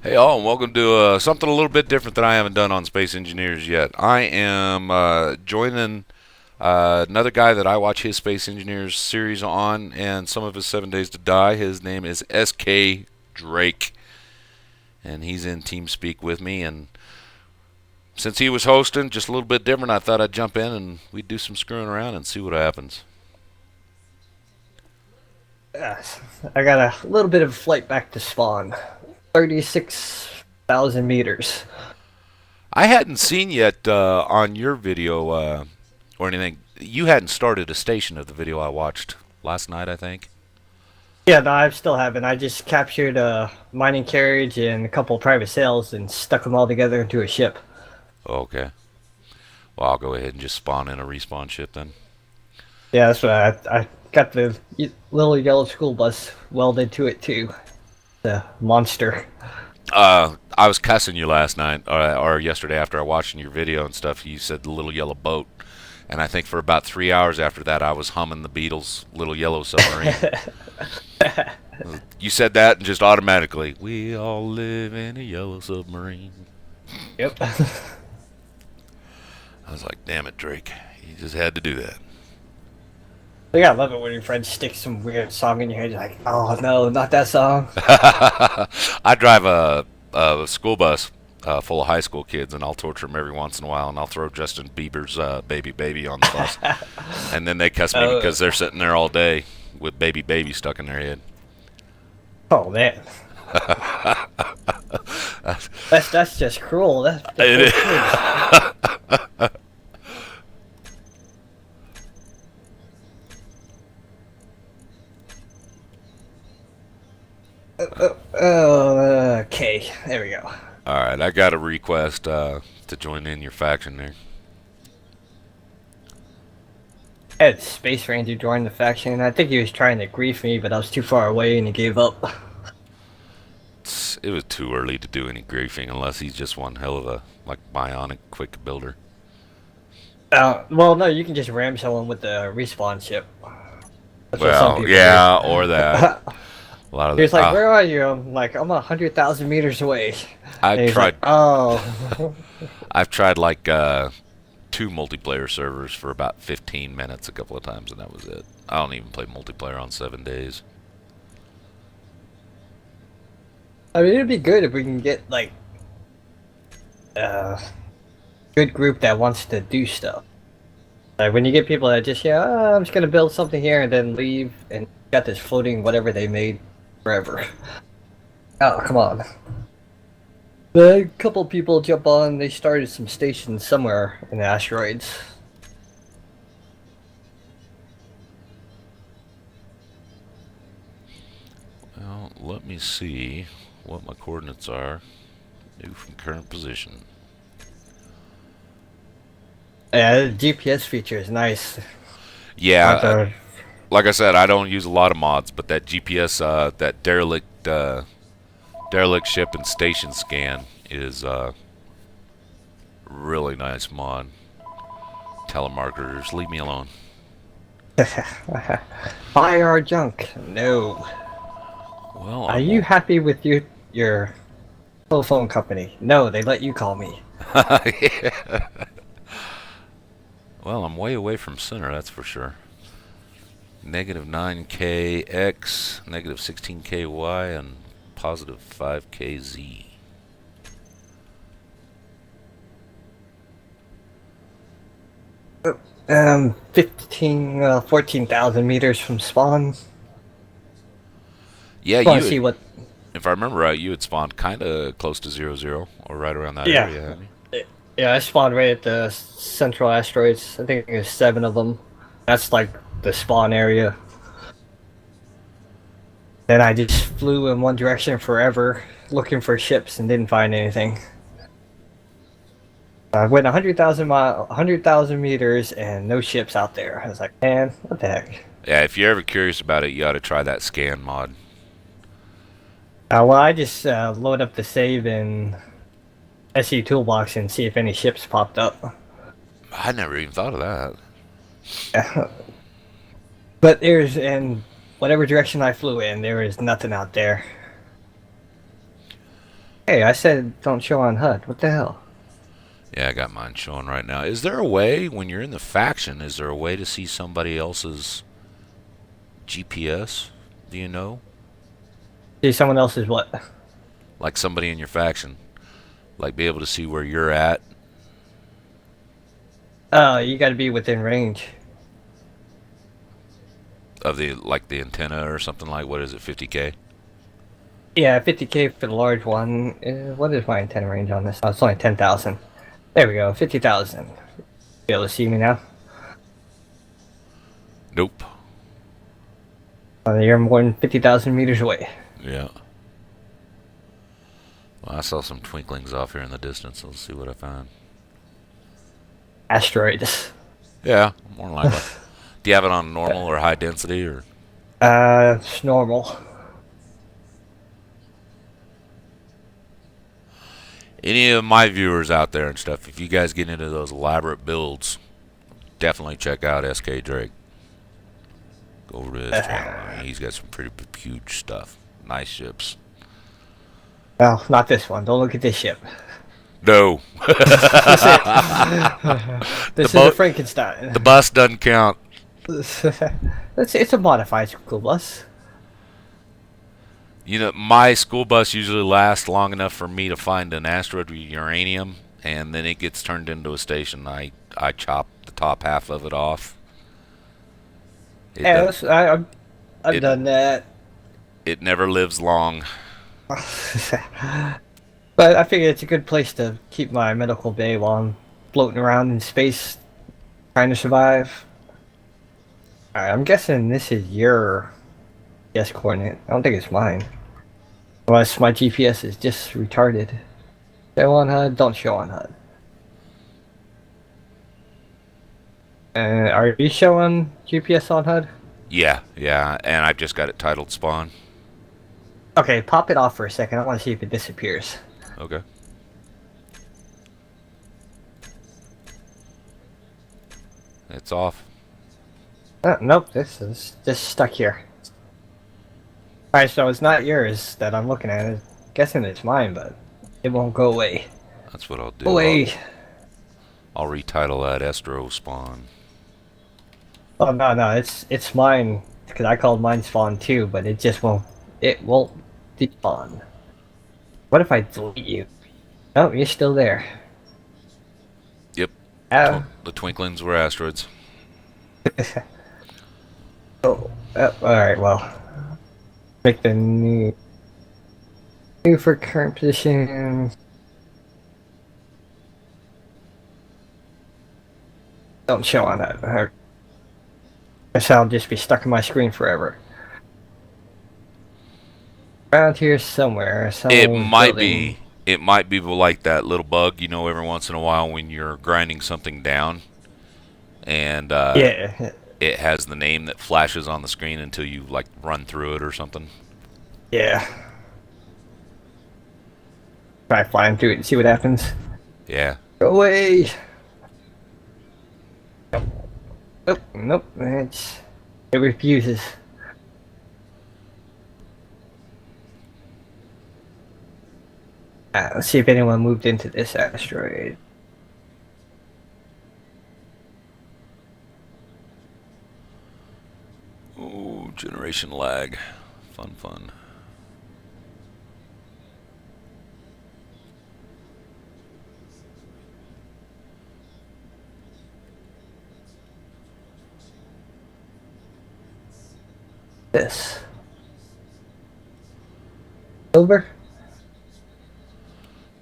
Hey all, and welcome to something a little bit different that I haven't done on Space Engineers yet. I am joining another guy that I watch his Space Engineers series on, and some of his 7 Days to Die. His name is SKDrake, and he's in TeamSpeak with me. And since he was hosting, just a little bit different, I thought I'd jump in and we'd do some screwing around and see what happens. Yes, I got a little bit of a flight back to spawn. 36,000 meters. I hadn't seen yet on your video or anything. You hadn't started a station of the video I watched last night, I think. Yeah, no, I still haven't. I just captured a mining carriage and a couple private sails and stuck them all together into a ship. Okay. Well, I'll go ahead and just spawn in a respawn ship then. Yeah, that's what I got the little yellow school bus welded to it too. The monster. I was cussing you last night or yesterday after I watched your video and stuff. You said the little yellow boat, and I think for about 3 hours after that, I was humming the Beatles' "Little Yellow Submarine." You said that, and just automatically, we all live in a yellow submarine. Yep. I was like, damn it, Drake, you just had to do that. Yeah, I love it when your friend sticks some weird song in your head. You're like, oh no, not that song. I drive a school bus full of high school kids, and I'll torture them every once in a while, and I'll throw Justin Bieber's "Baby Baby" on the bus, and then they cuss me because they're sitting there all day with "Baby Baby" stuck in their head. Oh man. That's just cruel. That's It is. Okay, there we go. All right, I got a request to join in your faction there. I had Space Ranger join the faction. I think he was trying to grief me, but I was too far away and he gave up. It was too early to do any griefing unless he's just one hell of a bionic quick builder. Well, no, you can just ram someone with the respawn ship. That's what some Well, people yeah, do. or that. A lot of He was like, the, "Where are you?" I'm like, "I'm 100,000 meters away." I And he's tried. like, "Oh." I've tried like two multiplayer servers for about 15 minutes a couple of times, and that was it. I don't even play multiplayer on 7 days. I mean, it'd be good if we can get like a good group that wants to do stuff. Like when you get people that just I'm just gonna build something here and then leave and got this floating whatever they made forever. Oh, come on. The couple people jump on, they started some stations somewhere in the asteroids. Well, let me see what my coordinates are. New from current position. Yeah, the GPS feature is nice. Yeah, Not the, like I said, I don't use a lot of mods, but that GPS, that derelict ship and station scan is really nice mod. Telemarketers, leave me alone. buy our junk. No. Well, Are you happy with your telephone company? No, they let you call me. yeah. Well, I'm way away from center, that's for sure. Negative 9k x, negative 16k y, and positive 5k z. 14,000 meters from spawn. Yeah, Want you to see had, what? if I remember right, you had spawned kind of close to 00, or right around that Yeah. area, hadn't you? Yeah, I spawned right at the central asteroids. I think there's 7 of them. That's like the spawn area. Then I just flew in one direction forever, looking for ships and didn't find anything. I went 100,000 meters, and no ships out there. I was like, man, what the heck? Yeah, if you're ever curious about it, you ought to try that scan mod. Well, I just load up the save in SE Toolbox and see if any ships popped up. I never even thought of that. But there's, in whatever direction I flew in, there is nothing out there. Hey, I said don't show on HUD. What the hell? Yeah, I got mine showing right now. Is there a way, when you're in the faction, is there a way to see somebody else's GPS? Do you know? See someone else's what? Like somebody in your faction. Like be able to see where you're at. Oh, you got to be within range. Of the, like the antenna or something like, what is it, 50K? Yeah, 50K for the large one. What is my antenna range on this? Oh, it's only 10,000. There we go, 50,000. Be able to see me now? Nope. You're more than 50,000 meters away. Yeah. Well, I saw some twinklings off here in the distance. Let's see what I find. Asteroids. Yeah, more than likely. Do you have it on normal or high density or? It's normal. Any of my viewers out there and stuff, if you guys get into those elaborate builds, definitely check out SKDrake. Go over to his channel. I mean, he's got some pretty huge stuff. Nice ships. Well, not this one. Don't look at this ship. No. This is a Frankenstein. The bus doesn't count. It's a modified school bus. You know, my school bus usually lasts long enough for me to find an asteroid with uranium, and then it gets turned into a station. I chop the top half of it off. Yeah, I've done that. It never lives long. But I figure it's a good place to keep my medical bay while I'm floating around in space, trying to survive. Alright, I'm guessing this is your GPS coordinate. I don't think it's mine. Unless my GPS is just retarded. Show on HUD, don't show on HUD. Are you showing GPS on HUD? Yeah, and I've just got it titled Spawn. Okay, pop it off for a second. I want to see if it disappears. Okay. It's off. Nope, this is just stuck here. Alright, so it's not yours that I'm looking at. I'm guessing it's mine, but it won't go away. That's what I'll do. Go away! I'll retitle that Estro Spawn. Oh no, it's mine because I called mine spawn too, but it just won't. It won't despawn. What if I delete you? Oh, you're still there. Yep. The twinklings were asteroids. Oh, alright, well. Make the new for current position. Don't show on that. I guess I'll just be stuck on my screen forever. Around here somewhere. It might be. It might be like that little bug, you know, every once in a while when you're grinding something down, and yeah, it has the name that flashes on the screen until you like run through it or something. yeah. Try flying through it and see what happens. Yeah. Go away. Nope, nope. It refuses. Let's see if anyone moved into this asteroid. Ooh, generation lag. Fun. This. Over?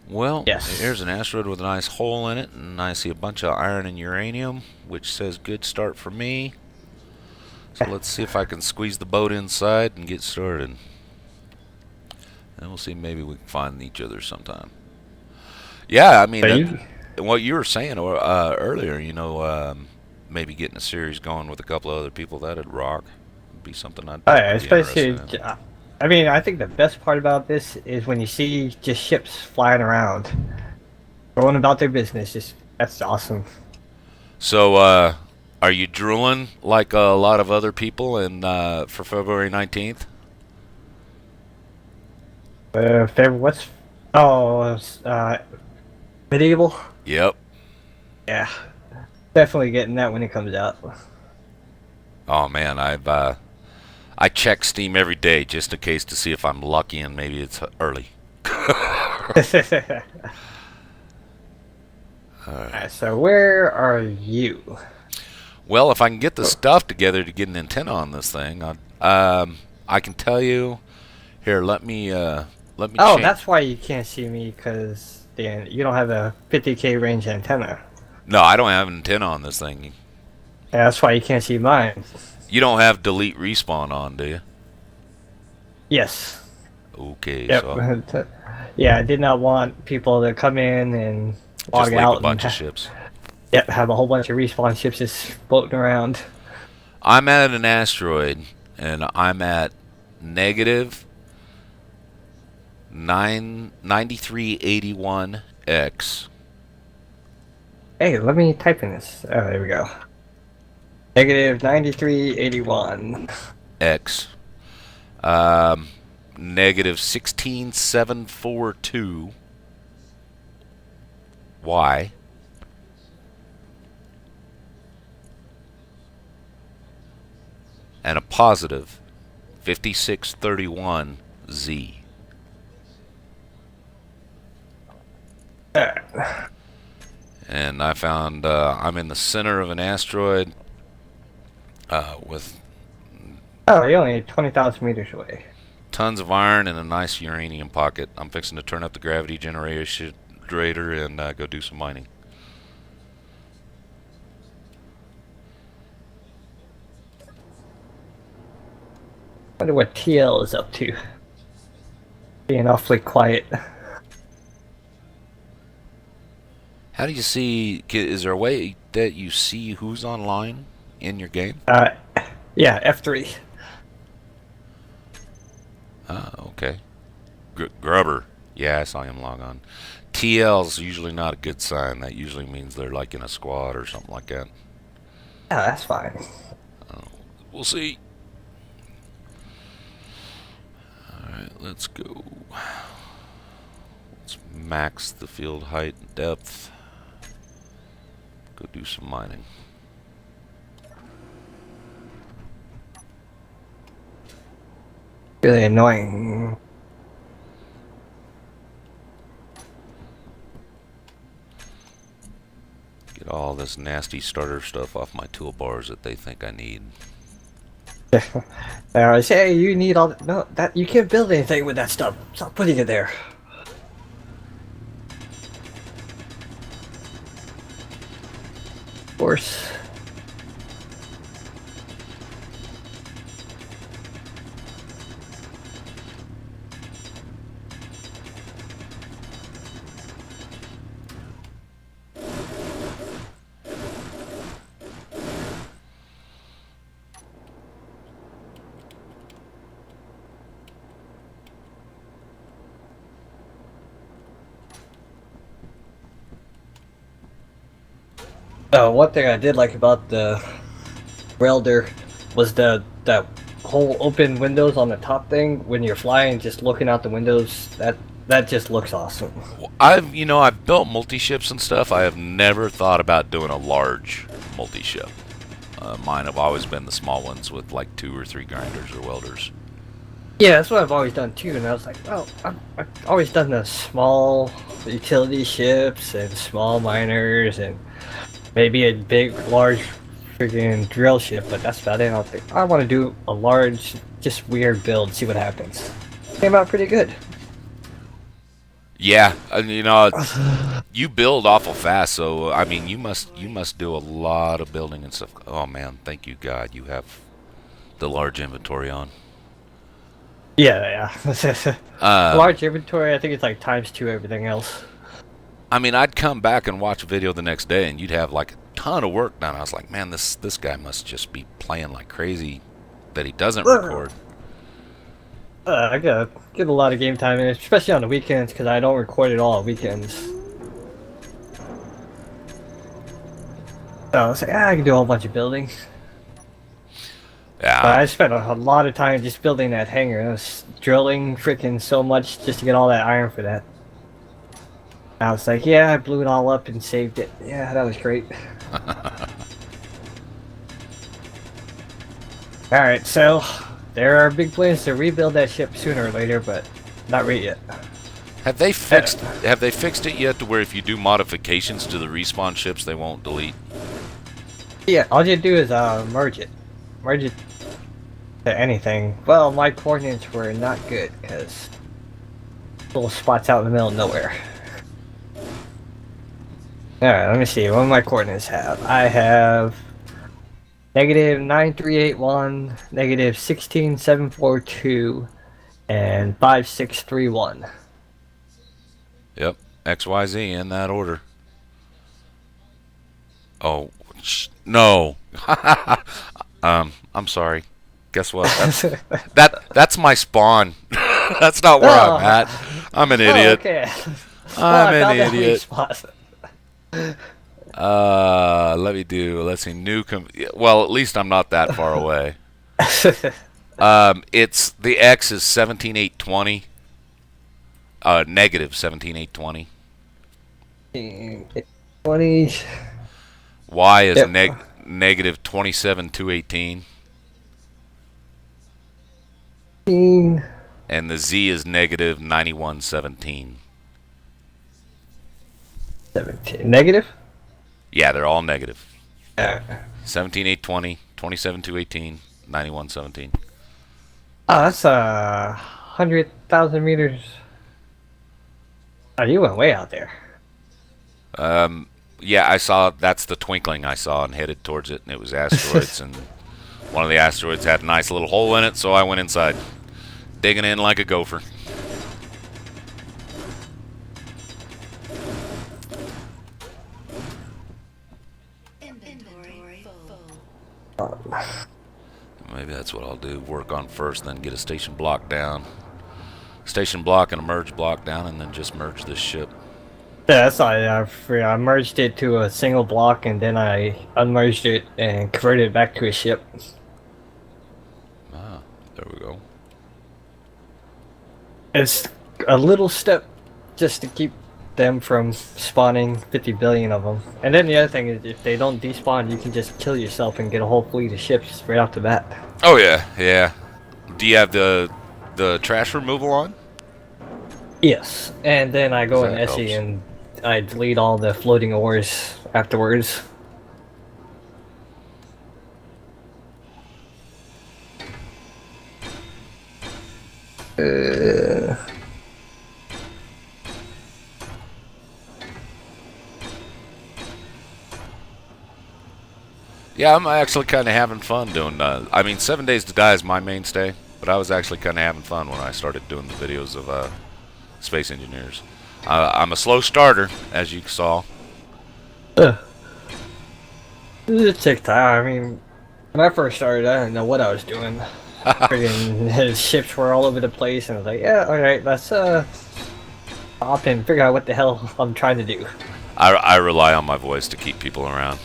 Well, yes. Here's an asteroid with a nice hole in it, and I see a bunch of iron and uranium, which says good start for me. So let's see if I can squeeze the boat inside and get started. And we'll see, maybe we can find each other sometime. Yeah, I mean, what you were saying earlier, you know, maybe getting a series going with a couple of other people, that'd rock. It'd be something I'd be especially, I mean, I think the best part about this is when you see just ships flying around, going about their business. That's awesome. So, are you drooling like a lot of other people for February 19th? What's Oh, medieval. Yep. Yeah, definitely getting that when it comes out. Oh man, I check Steam every day just in case to see if I'm lucky and maybe it's early. Alright, so where are you? Well, if I can get the stuff together to get an antenna on this thing, I can tell you. Here, let me Oh, change. that's why you can't see me, because you don't have a 50K range antenna. No, I don't have an antenna on this thing. Yeah, that's why you can't see mine. You don't have delete respawn on, do you? Yes. Okay, so Yep. Yeah, I did not want people to come in and just log leave a out and bunch of ships. yep, have a whole bunch of respawn ships just floating around. I'm at an asteroid, and I'm at negative 9381x. Hey, let me type in this. Oh, there we go. Negative 9381. X. Negative 16742 Y. And a positive 5631 Z. And I found I'm in the center of an asteroid with Oh, you're only 20,000 meters away. tons of iron and a nice uranium pocket. I'm fixing to turn up the gravity generator and go do some mining. Wonder what TL is up to. Being awfully quiet. How do you see? Is there a way that you see who's online in your game? Yeah, F3. Okay. Grubber. Yeah, I saw him log on. TL's usually not a good sign. That usually means they're like in a squad or something like that. Yeah, that's fine. We'll see. Alright, let's go. Let's max the field height and depth. Go do some mining. Really annoying. Get all this nasty starter stuff off my toolbars that they think I need. I say, hey, you need all no that you can't build anything with that stuff. Stop putting it there. Of course. One thing I did like about the welder was that whole open windows on the top thing. When you're flying, just looking out the windows, that just looks awesome. I've built multi-ships and stuff. I have never thought about doing a large multi-ship. Mine have always been the small ones with like 2 or 3 grinders or welders. Yeah, that's what I've always done too. And I was like, oh, I've always done the small utility ships and small miners and maybe a big, large freaking drill ship, but that's about it. I don't think I want to do a large, just weird build, see what happens. Came out pretty good. Yeah, you build awful fast, so I mean, you must do a lot of building and stuff. Oh man, thank you God, you have the large inventory on. Yeah, yeah. Large inventory, I think it's like ×2 everything else. I mean, I'd come back and watch a video the next day, and you'd have like a ton of work done. I was like, man, this guy must just be playing like crazy that he doesn't record. I gotta get a lot of game time in, especially on the weekends, because I don't record it all on weekends. So I was like, I can do a whole bunch of building. Yeah, But I spent a lot of time just building that hangar. I was drilling freaking so much just to get all that iron for that. I was like, yeah, I blew it all up and saved it. Yeah, that was great. Alright, so there are big plans to rebuild that ship sooner or later, but not right yet. Have they fixed it yet to where if you do modifications to the respawn ships, they won't delete? Yeah, all you do is merge it. Merge it to anything. Well, my coordinates were not good because little spots out in the middle of nowhere. Alright, let me see. What do my coordinates have? I have -9381, -16742, and 5631. Yep, XYZ in that order. Oh, no. I'm sorry. Guess what? That's my spawn. That's not where I'm at. I'm an idiot. Okay. I'm an idiot. Let's see, well, at least I'm not that far away. It's the X is 17820. Negative 17820. 20. Y is negative 27218. And the Z is negative 9117. 17. Negative? Yeah, they're all negative. 17820, 27218, 9117. Oh, that's 100,000 meters. Oh, you went way out there. Yeah, I saw. That's the twinkling I saw and headed towards it, and it was asteroids, and one of the asteroids had a nice little hole in it, so I went inside, digging in like a gopher. Maybe that's what I'll do. Work on first, then get a station block down. Station block and a merge block down, and then just merge this ship. Yeah, that's all I merged it to a single block, and then I unmerged it and converted it back to a ship. Ah, there we go. It's a little step just to keep them from spawning 50 billion of them. And then the other thing is, if they don't despawn, you can just kill yourself and get a whole fleet of ships right off the bat. Oh yeah, yeah. Do you have the trash removal on? Yes, and then I go in That SE helps. and I delete all the floating ores afterwards. Yeah, I'm actually kind of having fun doing. I mean, 7 Days to Die is my mainstay, but I was actually kind of having fun when I started doing the videos of space engineers. I'm a slow starter, as you saw. It took time. I mean, when I first started, I didn't know what I was doing. Friggin' ships were all over the place, and I was like, yeah, alright, let's stop and figure out what the hell I'm trying to do. I rely on my voice to keep people around.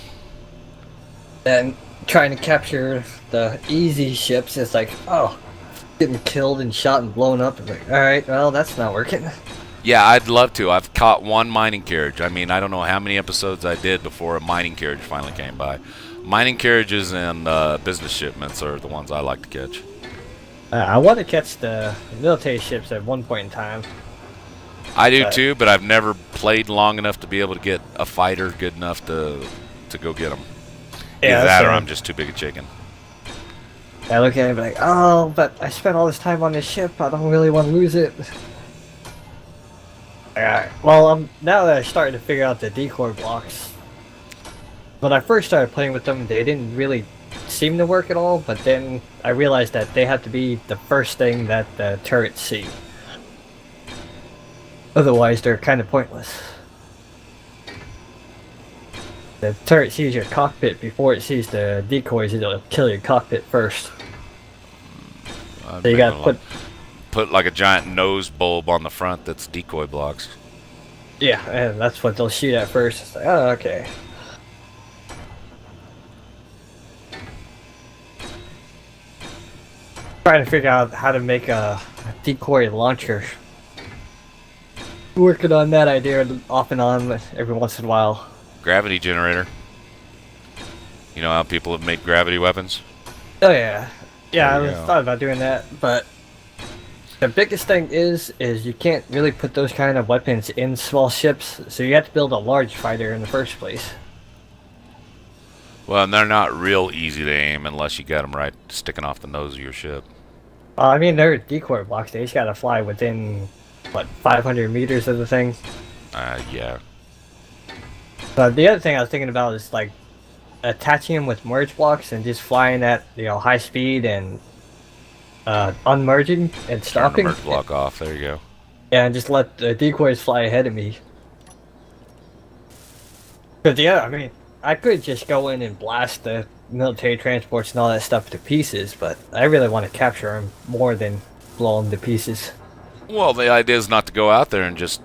And trying to capture the easy ships is like, oh, getting killed and shot and blown up. It's like, alright, well, that's not working. Yeah, I'd love to. I've caught one mining carriage. I mean, I don't know how many episodes I did before a mining carriage finally came by. Mining carriages and business shipments are the ones I like to catch. I want to catch the military ships at one point in time. I do too, but I've never played long enough to be able to get a fighter good enough to go get them. Yeah, Either that or so I'm just too big a chicken. I look at it and be like, oh, but I spent all this time on this ship. I don't really want to lose it. Alright, well, now that I'm starting to figure out the decoy blocks. When I first started playing with them, they didn't really seem to work at all, but then I realized that they have to be the first thing that the turrets see. Otherwise, they're kind of pointless. The turret sees your cockpit before it sees the decoys. It'll kill your cockpit first. So you gotta put like a giant nose bulb on the front that's decoy blocks. Yeah, and that's what they'll shoot at first. It's like, oh, okay. Trying to figure out how to make a decoy launcher. Working on that idea off and on every once in a while. Gravity generator. You know how people have made gravity weapons? Oh yeah, yeah. I There you was go. thought about doing that, but the biggest thing is you can't really put those kind of weapons in small ships, so you have to build a large fighter in the first place. Well, and they're not real easy to aim unless you got them right sticking off the nose of your ship. I mean, they're decoy blocks. They just gotta fly within what 500 meters of the thing. Yeah. But the other thing I was thinking about is like attaching them with merge blocks and just flying at high speed and unmerging and Turn the stopping. merge block off. There you go. Yeah, and just let the decoys fly ahead of me. Because yeah, I mean, I could just go in and blast the military transports and all that stuff to pieces, but I really want to capture them more than blow them to pieces. Well, the idea is not to go out there and just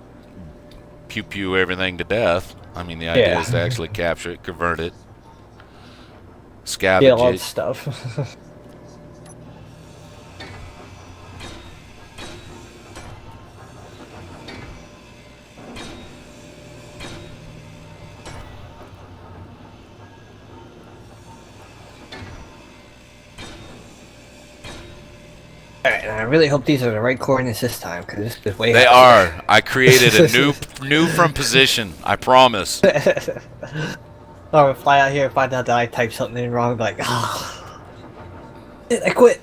pew pew everything to death. I mean, the idea is to actually capture it, convert it, Yeah, a lot scavenge of it. stuff. Alright, I really hope these are the right coordinates this time, because this is way They out are. I created a new from position. I promise. there. Or we'll fly out here and find out that I typed something in wrong, like, ah, I quit.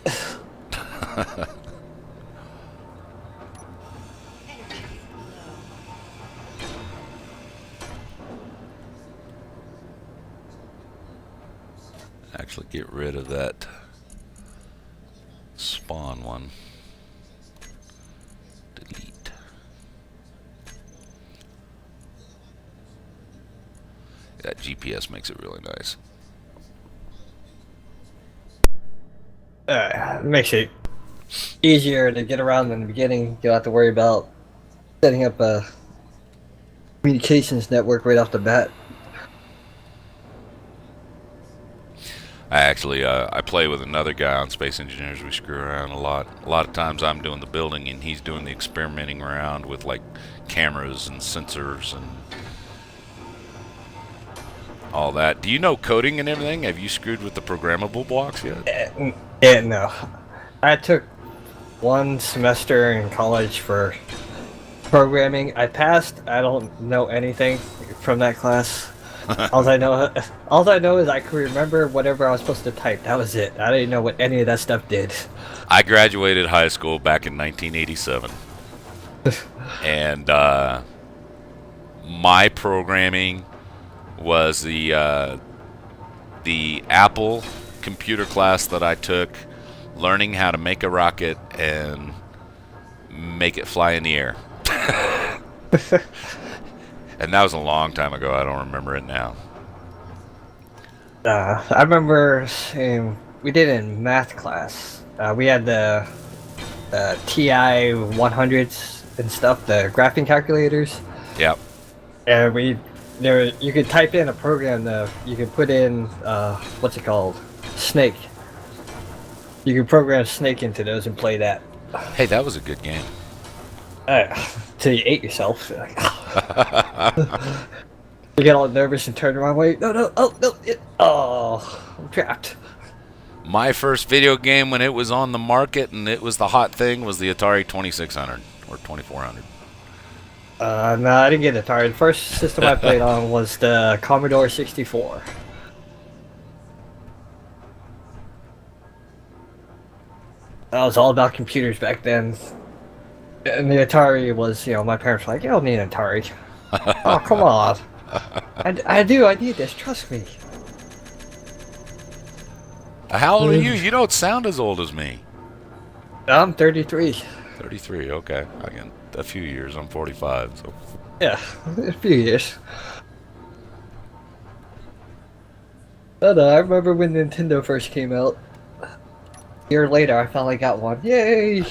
Actually, get rid of that spawn one. Delete. That GPS makes it really nice. Makes it easier to get around in the beginning. You don't have to worry about setting up a communications network right off the bat. I play with another guy on Space Engineers. We screw around a lot. A lot of times I'm doing the building and he's doing the experimenting around with like cameras and sensors and all that. Do you know coding and everything? Have you screwed with the programmable blocks yet? Yeah, no. I took one semester in college for programming. I passed. I don't know anything from that class. all I know is I can remember whatever I was supposed to type. That was it. I didn't know what any of that stuff did. I graduated high school back in 1987. And my programming was the Apple computer class that I took, learning how to make a rocket and make it fly in the air. And that was a long time ago. I don't remember it now. I remember we did it in math class. We had the TI 100s and stuff, the graphing calculators. Yep. And you could type in a program you could put in what's it called, Snake. You could program Snake into those and play that. Hey, that was a good game. Till you ate yourself. You get all nervous and turn around. Wait, no, oh no, I'm trapped. My first video game when it was on the market and it was the hot thing was the Atari 2600 or 2400. No, I didn't get Atari. The first system I played on was the Commodore 64. That was all about computers back then. And the Atari was, my parents were like, you don't need an Atari. Oh, come on. I do, I need this, trust me. How old are you? You don't sound as old as me. I'm 33. 33, okay. I got a few years. I'm 45, so. Yeah, a few years. But I remember when Nintendo first came out. A year later, I finally got one. Yay!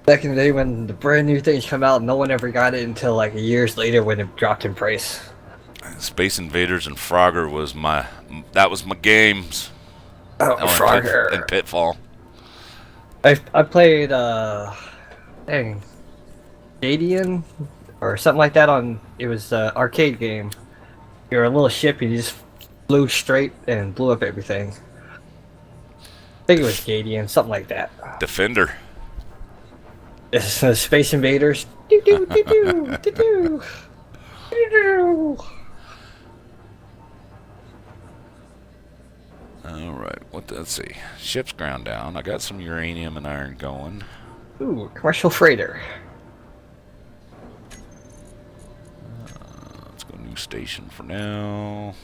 Back in the day when the brand new things come out, no one ever got it until like years later when it dropped in price. Space Invaders and Frogger was my games. Oh, Frogger. And Pitfall. I played dang, Stadium or something like that. On it was an arcade game. You're a little ship, and you just flew straight and blew up everything. I think it was Gadian, something like that. Defender. It's Space Invaders. Do do do do do do do. All right. Let's see. Ship's ground down. I got some uranium and iron going. Ooh, commercial freighter. Let's go new station for now.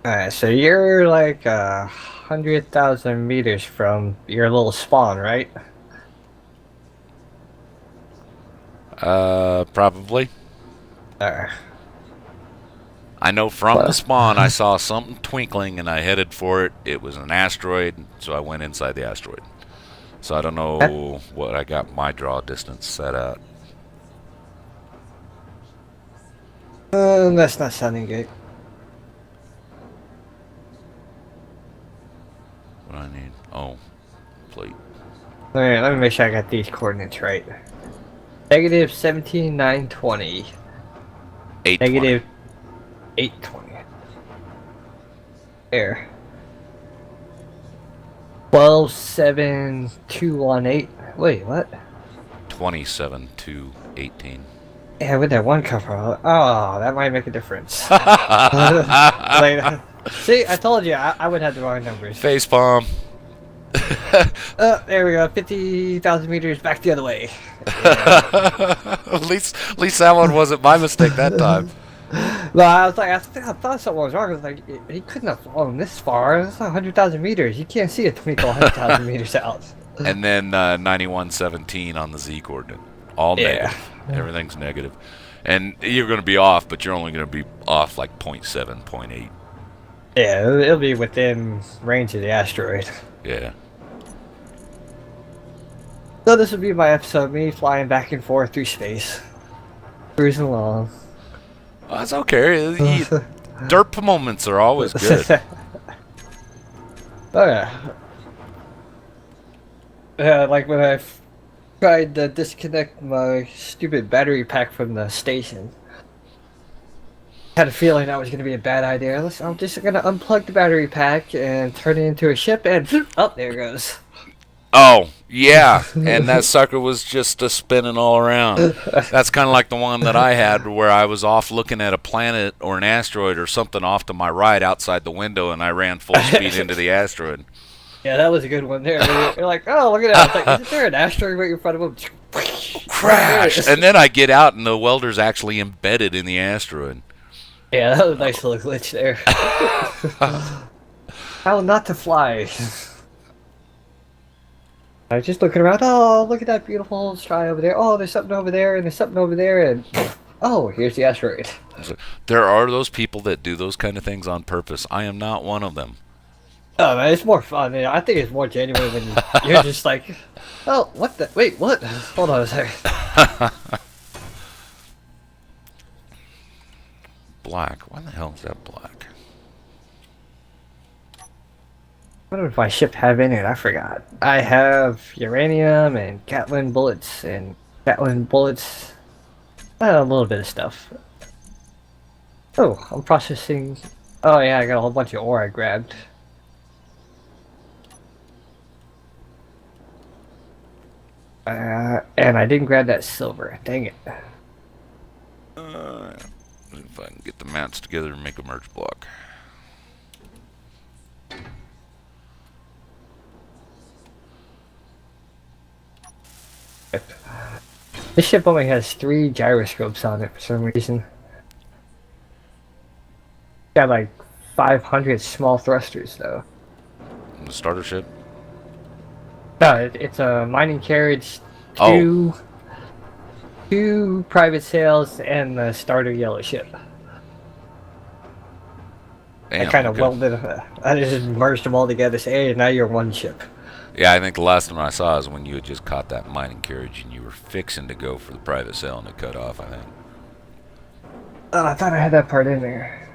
Alright, so you're like 100,000 meters from your little spawn, right? Probably. Uh, I know from the spawn I saw something twinkling and I headed for it. It was an asteroid, so I went inside the asteroid. So I don't know what I got my draw distance set at. that's not sounding good. What do I need? Oh, plate. Alright, let me make sure I got these coordinates right. Negative 17,920. 820. Negative 820. There. 12,7,218. Wait, what? 27 to 18. Yeah, where'd that one come from? Oh, that might make a difference. Like, see, I told you I would have the wrong numbers. Facepalm. There we go. 50,000 meters back the other way. At least that one wasn't my mistake that time. No, I was like, I thought something was wrong. I was like, he couldn't have flown this far. It's 100,000 meters. You can't see a twinkle 100,000 meters out. And then 9117 on the Z coordinate. All negative. Everything's negative. And you're going to be off, but you're only going to be off like 0.7, 0.8. Yeah, it'll be within range of the asteroid. Yeah. So this will be my episode, me flying back and forth through space. Cruising along. Well, that's okay. Derp moments are always good. Oh yeah. Yeah, like when I tried to disconnect my stupid battery pack from the station. Had a feeling that was going to be a bad idea. I'm just going to unplug the battery pack and turn it into a ship, and oh, there it goes. Oh, yeah. And that sucker was just spinning all around. That's kind of like the one that I had where I was off looking at a planet or an asteroid or something off to my right outside the window, and I ran full speed into the asteroid. Yeah, that was a good one there. You're like, oh, look at that. It's like, isn't there an asteroid right in front of him? Crash! And then I get out, and the welder's actually embedded in the asteroid. Yeah, that was a nice little glitch there. How not to fly. I was just looking around. Oh, look at that beautiful sky over there. Oh, there's something over there, and there's something over there, and oh, here's the asteroid. There are those people that do those kind of things on purpose. I am not one of them. Oh man, it's more fun. I think it's more genuine when you're just like, oh, what the? Wait, what? Hold on a second. Black. Why the hell is that black? What does my ship have in it? I forgot. I have uranium and Gatling bullets a little bit of stuff. Oh, I'm processing. Oh yeah, I got a whole bunch of ore I grabbed. And I didn't grab that silver. Dang it. If I can get the mats together and make a merge block. This ship only has 3 gyroscopes on it for some reason. Got like 500 small thrusters though. The starter ship? No, it's a mining carriage, two private sails, and the starter yellow ship. Damn, I kind of okay. welded. I just merged them all together. Say, hey, now you're one ship. Yeah, I think the last time I saw is when you had just caught that mining carriage and you were fixing to go for the private sail and it cut off, I think. Oh, I thought I had that part in there.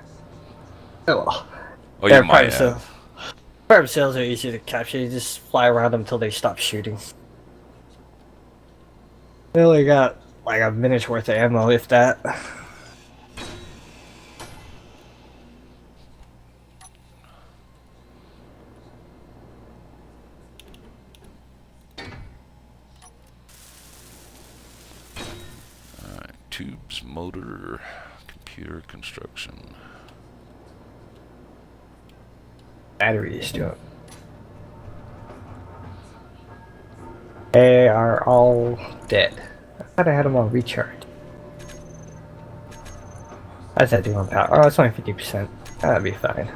Oh well. Oh, you Yeah, might have. private sales are easy to capture. You just fly around them until they stop shooting. They only got like a minute's worth of ammo, if that. Alright, tubes, motor, computer, construction. Batteries do it. They are all dead. I thought I had them on recharge. How's that do on power? Oh, it's only 50%. That'll be fine.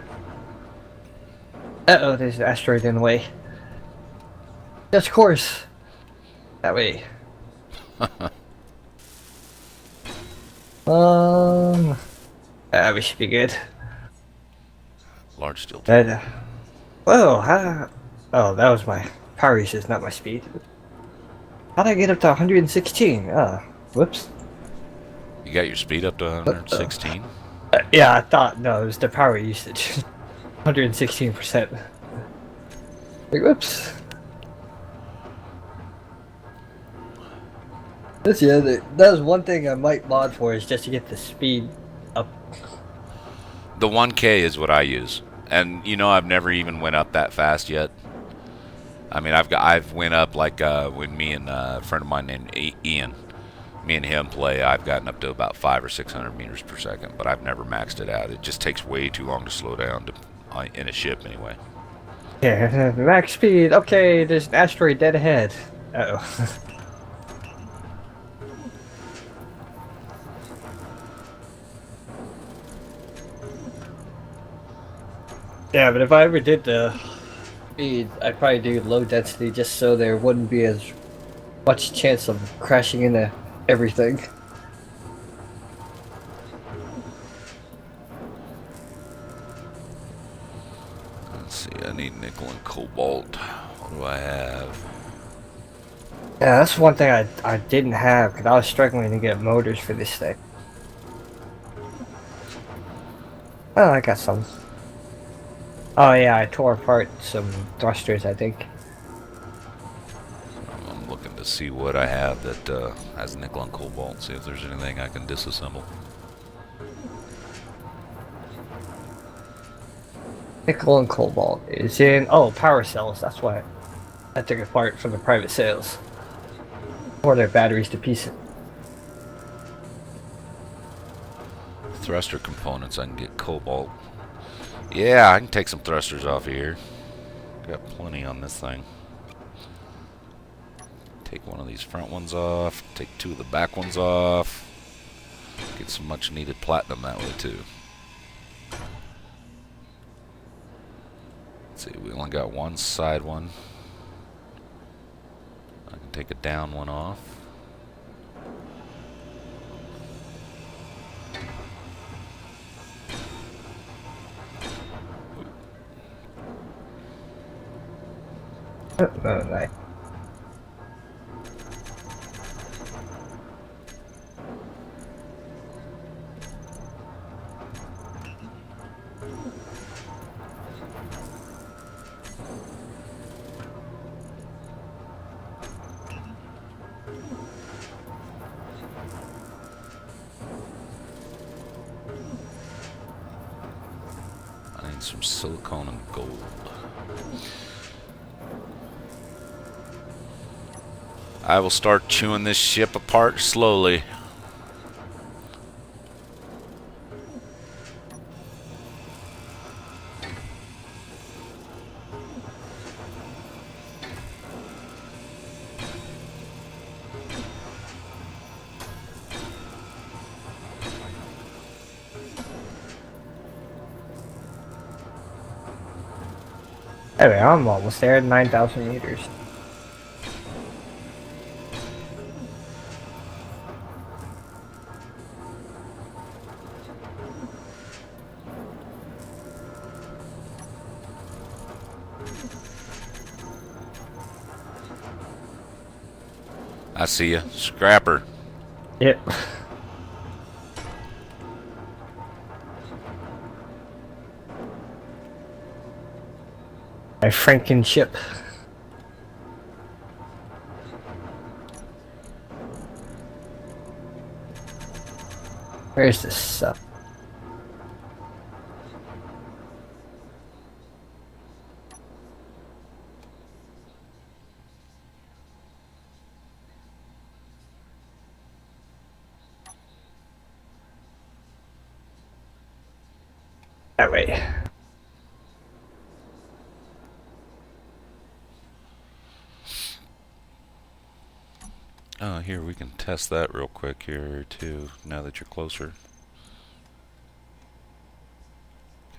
Uh-oh, there's an asteroid in the way. Yes, of course. That way. We should be good. Large steel. Whoa, oh, that was my power usage, not my speed. How'd I get up to 116? Whoops. You got your speed up to 116? Yeah, I thought, no, it was the power usage. 116%. Like, whoops. That was one thing I might mod for, is just to get the speed up. The 1K is what I use. And, you know, I've never even went up that fast yet. I mean, I've went up like when me and a friend of mine named Ian, me and him play, I've gotten up to about 500 or 600 meters per second, but I've never maxed it out. It just takes way too long to slow down in a ship anyway. Yeah, max speed. Okay, there's an asteroid dead ahead. Uh-oh. Yeah, but if I ever did the speed, I'd probably do low density just so there wouldn't be as much chance of crashing into everything. Let's see, I need nickel and cobalt. What do I have? Yeah, that's one thing I didn't have because I was struggling to get motors for this thing. Oh, I got some. Oh yeah, I tore apart some thrusters, I think. I'm looking to see what I have that has nickel and cobalt, see if there's anything I can disassemble. Nickel and cobalt is in, power cells, that's why I took it apart from the private sales. Or their batteries to pieces. Thruster components, I can get cobalt. Yeah, I can take some thrusters off of here. Got plenty on this thing. Take one of these front ones off. Take two of the back ones off. Get some much needed platinum that way too. Let's see, we only got one side one. I can take a down one off. Oh, nice. I need some silicone and gold. I will start chewing this ship apart slowly. Anyway, I'm almost there at 9,000 meters. I see ya. Scrapper. Yep. My Franken ship. Where's this stuff? That way. Oh, here, we can test that real quick here, too, now that you're closer.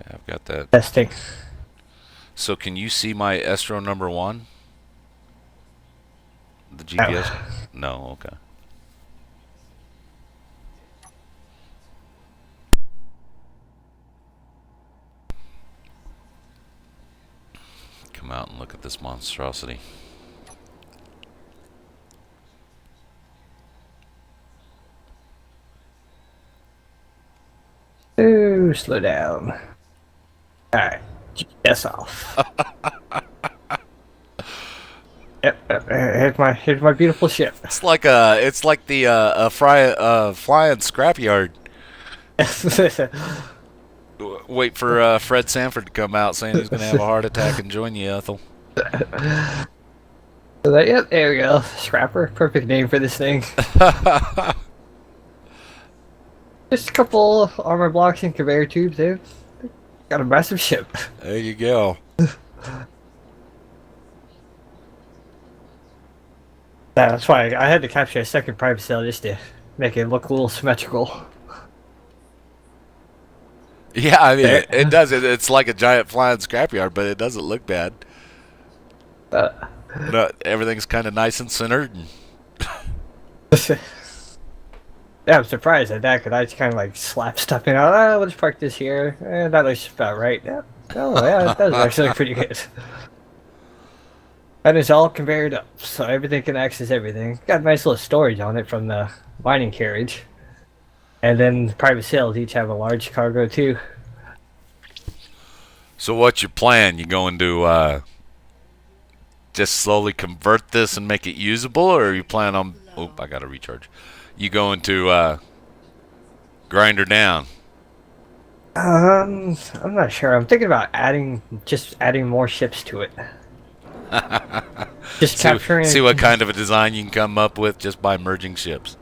Okay, I've got that. Testing. So can you see my Estro number 1? The GPS? No, okay. Come out and look at this monstrosity. Ooh, slow down. Alright, GPS off. Yep, here's my beautiful ship. It's like the flying scrapyard. Wait for Fred Sanford to come out saying he's going to have a heart attack and join you, Ethel. So yep, there we go. Scrapper, perfect name for this thing. Just a couple armor blocks and conveyor tubes, dude. Got a massive ship. There you go. That's why I had to capture a second private cell just to make it look a little symmetrical. Yeah, I mean, it does. It's like a giant flying scrapyard, but it doesn't look bad. No, everything's kind of nice and centered. Yeah, I'm surprised at that because I just kind of like slap stuff in. Oh, we'll just park this here. That looks about right. Yeah, oh, yeah, that does actually look pretty good. And it's all conveyored up, so everything can access everything. Got a nice little storage on it from the mining carriage. And then private sales each have a large cargo too. So what's your plan? You going to just slowly convert this and make it usable, or are you plan on... Oh, I got to recharge. You going to grind her down? I'm not sure. I'm thinking about just adding more ships to it. Just capturing. See what kind of a design you can come up with just by merging ships.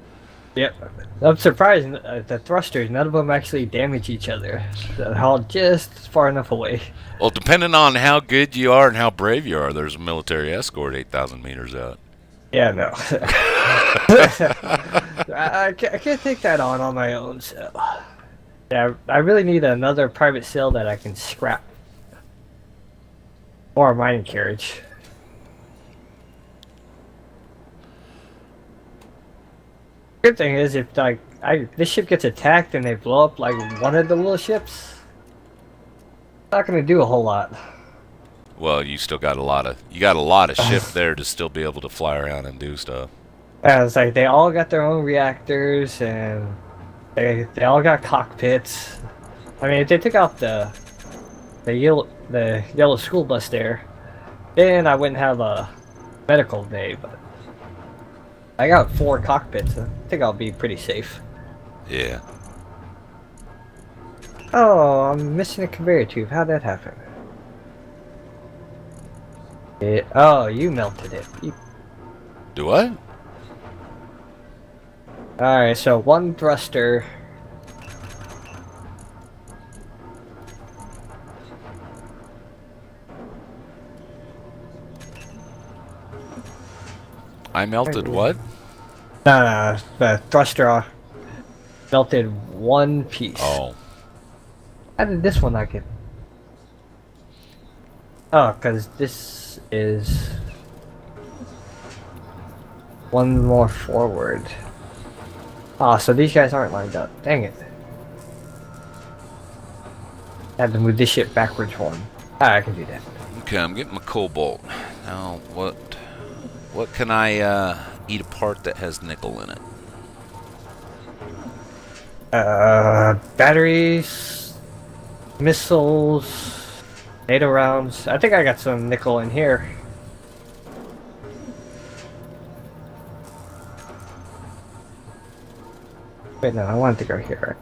Yep. I'm surprised the thrusters, none of them actually damage each other. They're all just far enough away. Well, depending on how good you are and how brave you are, there's a military escort 8,000 meters out. Yeah, no. I can't take that on my own, so... Yeah, I really need another private sail that I can scrap. Or a mining carriage. Good thing is, if like this ship gets attacked and they blow up like one of the little ships, it's not gonna do a whole lot. Well, you still got a lot of ship there to still be able to fly around and do stuff. Yeah, it's like they all got their own reactors and they all got cockpits. I mean, if they took out the yellow school bus there, then I wouldn't have a medical bay, but I got 4 cockpits. I think I'll be pretty safe. Yeah. Oh, I'm missing a conveyor tube. How'd that happen? Oh, you melted it. Do what? Alright, so 1 thruster. I melted what? No, the thruster melted 1 piece. Oh. How did this one not get... Oh, because this is... 1 more forward. Oh, so these guys aren't lined up. Dang it. I had to move this ship backwards 1. Ah, I can do that. Okay, I'm getting my cobalt. Now, what can I eat apart that has nickel in it? Batteries, missiles, NATO rounds. I think I got some nickel in here. Wait, no, I wanted to go here.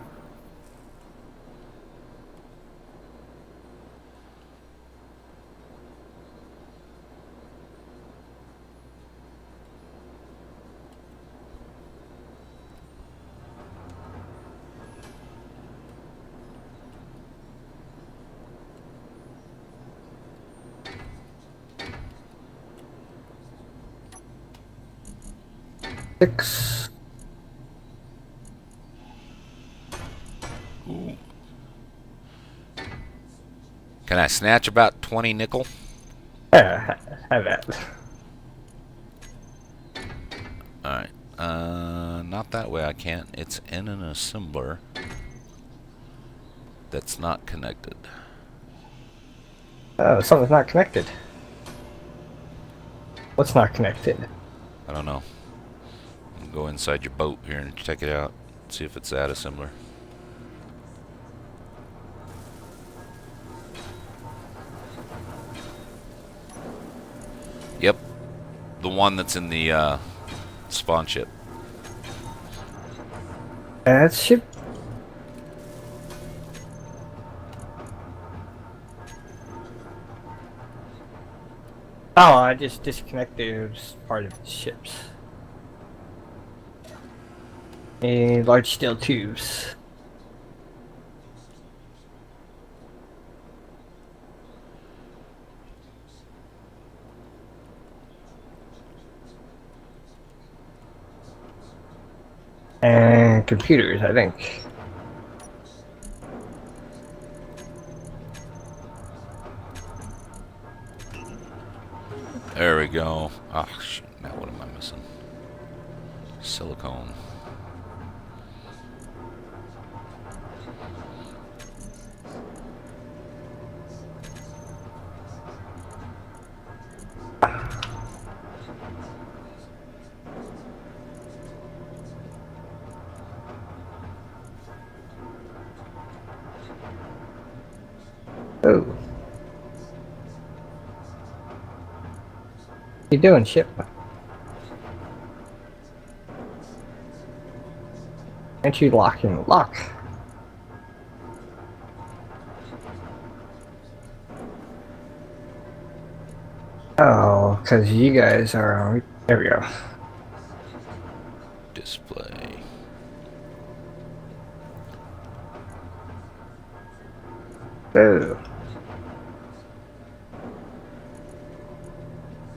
Six. Ooh. Can I snatch about 20 nickel? Yeah, have that. Alright. Not that way I can't. It's in an assembler that's not connected. Oh, something's not connected. What's not connected? I don't know. Go inside your boat here and check it out. See if it's that assembler. Yep. The one that's in the spawn ship. That ship. Oh, I just disconnected part of the ships. And large steel tubes. And computers, I think. There we go. Oh, shoot. Now what am I missing? Silicone. Oh. What you doing, ship? Aren't you locking the lock? Oh, because you guys are... There we go. Display. Oh.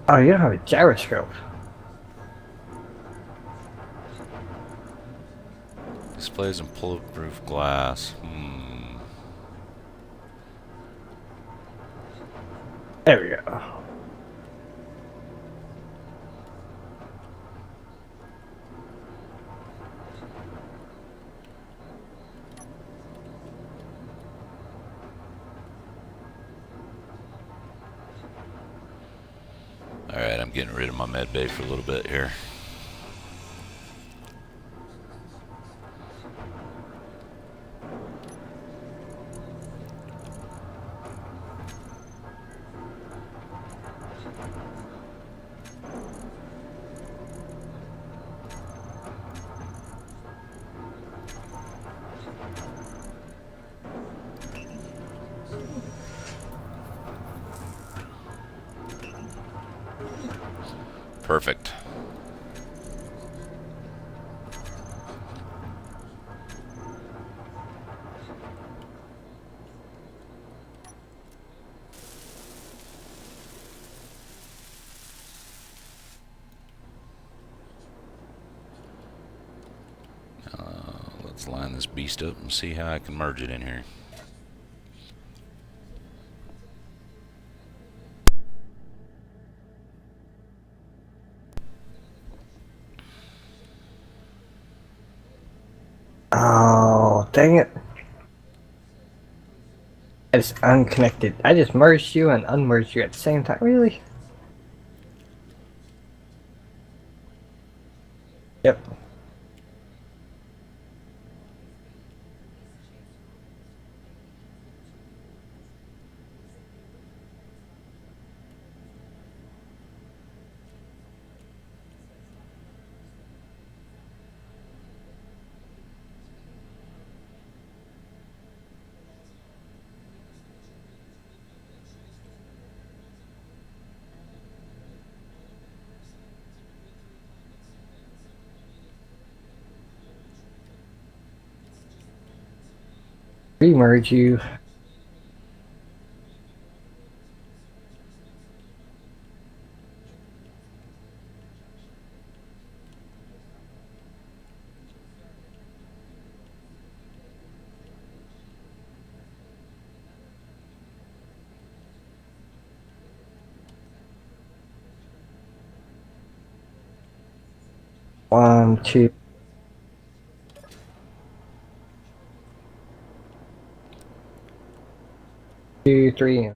Oh, you don't have a gyroscope. Displays in bulletproof glass. There we go. Alright, I'm getting rid of my med bay for a little bit here. Perfect. Let's line this beast up and see how I can merge it in here. Oh, dang it. It's unconnected. I just merged you and unmerged you at the same time. Really? Yep. Remerge you. One, two, 2, 3.